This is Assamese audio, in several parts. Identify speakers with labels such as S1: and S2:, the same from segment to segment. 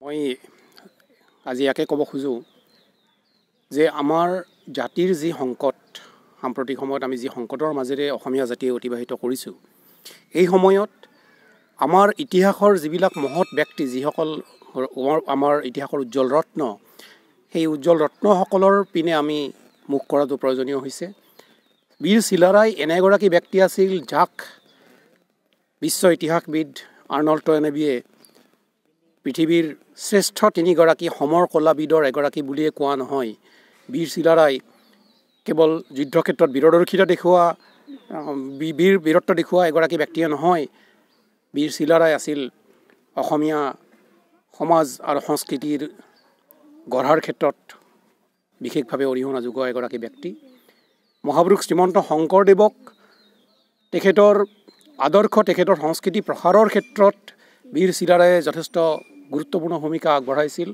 S1: মই আজি ইয়াকে ক'ব খোজোঁ যে আমাৰ জাতিৰ যি সংকট সাম্প্ৰতিক সময়ত আমি যি সংকটৰ মাজেৰে অসমীয়া জাতিয়ে অতিবাহিত কৰিছোঁ এই সময়ত আমাৰ ইতিহাসৰ যিবিলাক মহৎ ব্যক্তি যিসকল আমাৰ ইতিহাসৰ উজ্জ্বল ৰত্ন সেই উজ্জ্বল ৰত্নসকলৰ পিনে আমি মুখ কৰাটো প্ৰয়োজনীয় হৈছে। বীৰ চিলাৰাই এনে এগৰাকী ব্যক্তি আছিল যাক বিশ্ব ইতিহাসবিদ আৰ্নল্ড টয়েনেবিয়ে পৃথিৱীৰ শ্ৰেষ্ঠ তিনিগৰাকী সমৰ কলাবিদৰ এগৰাকী বুলিয়ে কোৱা নহয়। বীৰ চিলাৰাই কেৱল যুদ্ধক্ষেত্ৰত বীৰত্ব দেখুওৱা এগৰাকী ব্যক্তিয়ে নহয়, বীৰ চিলাৰাই আছিল অসমীয়া সমাজ আৰু সংস্কৃতিৰ গঢ়াৰ ক্ষেত্ৰত বিশেষভাৱে অৰিহণা যোগোৱা এগৰাকী ব্যক্তি। মহাপুৰুষ শ্ৰীমন্ত শংকৰদেৱক তেখেতৰ আদৰ্শ তেখেতৰ সংস্কৃতি প্ৰসাৰৰ ক্ষেত্ৰত বীৰ চিলাৰায়ে যথেষ্ট গুৰুত্বপূৰ্ণ ভূমিকা আগবঢ়াইছিল।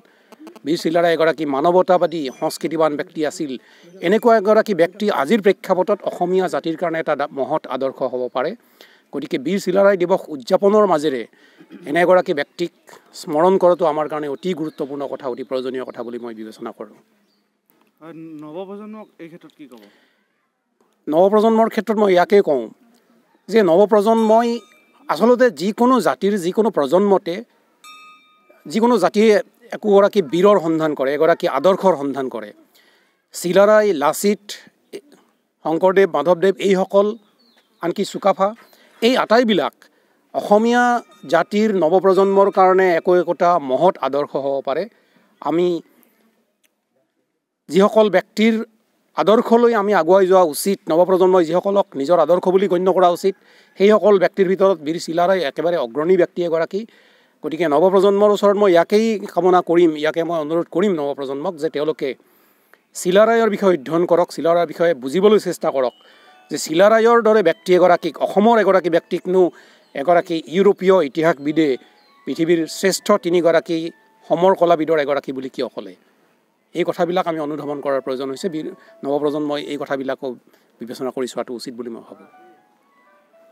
S1: বীৰ চিলাৰাই এগৰাকী মানৱতাবাদী সংস্কৃতিবান ব্যক্তি আছিল। এনেকুৱা এগৰাকী ব্যক্তি আজিৰ প্ৰেক্ষাপটত অসমীয়া জাতিৰ কাৰণে এটা মহৎ আদৰ্শ হ'ব পাৰে। গতিকে বীৰ চিলাৰাই দিৱস উদযাপনৰ মাজেৰে এনে এগৰাকী ব্যক্তিক স্মৰণ কৰাটো আমাৰ কাৰণে অতি গুৰুত্বপূৰ্ণ কথা, অতি প্ৰয়োজনীয় কথা বুলি মই বিবেচনা কৰোঁ।
S2: নৱপ্ৰজন্মক এই ক্ষেত্ৰত কি ক'ব?
S1: নৱপ্ৰজন্মৰ ক্ষেত্ৰত মই ইয়াকেই কওঁ যে নৱপ্ৰজন্মই আচলতে যিকোনো জাতিৰ যিকোনো প্ৰজন্মতে যিকোনো জাতিয়ে একোগৰাকী বীৰৰ সন্ধান কৰে, এগৰাকী আদৰ্শৰ সন্ধান কৰে। চিলাৰাই, লাচিত, শংকৰদেৱ, মাধৱদেৱ এইসকল, আনকি চুকাফা, এই আটাইবিলাক অসমীয়া জাতিৰ নৱপ্ৰজন্মৰ কাৰণে একোটা মহৎ আদৰ্শ হ'ব পাৰে। আমি যিসকল ব্যক্তিৰ আদৰ্শলৈ আমি আগুৱাই যোৱা উচিত, নৱপ্ৰজন্মই যিসকলক নিজৰ আদৰ্শ বুলি গণ্য কৰা উচিত, সেইসকল ব্যক্তিৰ ভিতৰত বীৰ চিলাৰাই একেবাৰে অগ্ৰণী ব্যক্তি এগৰাকী। গতিকে নৱপ্ৰজন্মৰ ওচৰত মই ইয়াকেই কামনা কৰিম, ইয়াকে মই অনুৰোধ কৰিম নৱপ্ৰজন্মক যে তেওঁলোকে চিলাৰায়ৰ বিষয়ে অধ্যয়ন কৰক, চিলাৰায়ৰ বিষয়ে বুজিবলৈ চেষ্টা কৰক যে চিলাৰায়ৰ দৰে ব্যক্তি এগৰাকীক, অসমৰ এগৰাকী ব্যক্তিকনো এগৰাকী ইউৰোপীয় ইতিহাসবিদে পৃথিৱীৰ শ্ৰেষ্ঠ তিনিগৰাকী সমৰ কলাবিদৰ এগৰাকী বুলি কিয় ক'লে। এই কথাবিলাক আমি অনুধাৱন কৰাৰ প্ৰয়োজন হৈছে। নৱপ্ৰজন্মই এই কথাবিলাকো বিবেচনা কৰি চোৱাটো উচিত বুলি মই ভাবোঁ।